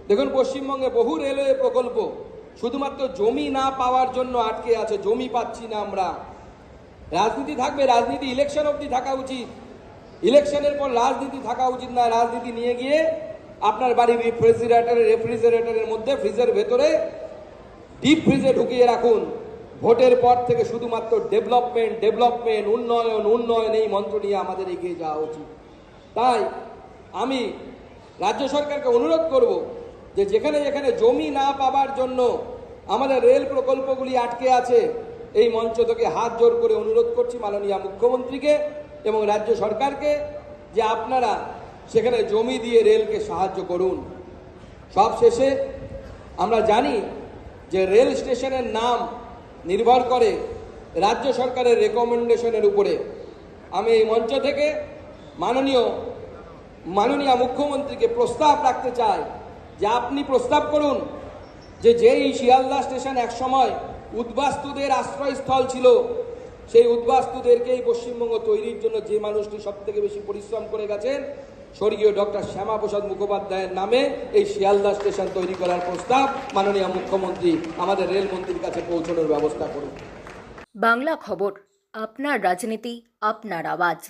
দেখুন, পশ্চিমবঙ্গে বহু রেলওয়ে প্রকল্প শুধুমাত্র জমি না পাওয়ার জন্য আটকে আছে। জমি পাচ্ছি না আমরা। রাজনীতি থাকবে, রাজনীতি ইলেকশন অবধি থাকা উচিত। ইলেকশনের পর রাজনীতি থাকা উচিত না। রাজনীতি নিয়ে গিয়ে আপনার বাড়ি রেফ্রিজারেটরের মধ্যে, ফ্রিজের ভেতরে, ডিপ ফ্রিজে ঢুকিয়ে রাখুন। ভোটের পর থেকে শুধুমাত্র ডেভেলপমেন্ট, উন্নয়ন এই মন্ত্র নিয়ে আমাদের এগিয়ে যাওয়া উচিত। তাই আমি রাজ্য সরকারকে অনুরোধ করব যে যেখানে যেখানে জমি না পাবার জন্য আমাদের রেল প্রকল্পগুলি আটকে আছে, এই মঞ্চ থেকে হাত জোর করে অনুরোধ করছি মাননীয় মুখ্যমন্ত্রীকে এবং রাজ্য সরকারকে যে আপনারা সেখানে জমি দিয়ে রেলকে সাহায্য করুন। সব শেষে আমরা জানি যে রেল স্টেশনের নাম নির্ভর করে রাজ্য সরকারের রেকমেন্ডেশনের উপরে। আমি এই মঞ্চ থেকে মাননীয় মুখ্যমন্ত্রীকে প্রস্তাব রাখতে চাই যে আপনি প্রস্তাব করুন যে যেই শিয়ালদা স্টেশন একসময় উদ্বাস্তুদের আশ্রয়স্থল ছিল, সেই উদ্বাস্তুদেরকে এই পশ্চিমবঙ্গ তৈরির জন্য যে মানুষটি সব থেকে বেশি পরিশ্রম করে গেছেন, স্বর্গীয় ডক্টর শ্যামাপ্রসাদ মুখোপাধ্যায়ের নামে এই শিয়ালদা স্টেশন তৈরি করার প্রস্তাব মাননীয় মুখ্যমন্ত্রী আমাদের রেলমন্ত্রীর কাছে পৌঁছানোর ব্যবস্থা করুন। বাংলা খবর, আপনার রাজনীতি, আপনার আওয়াজ।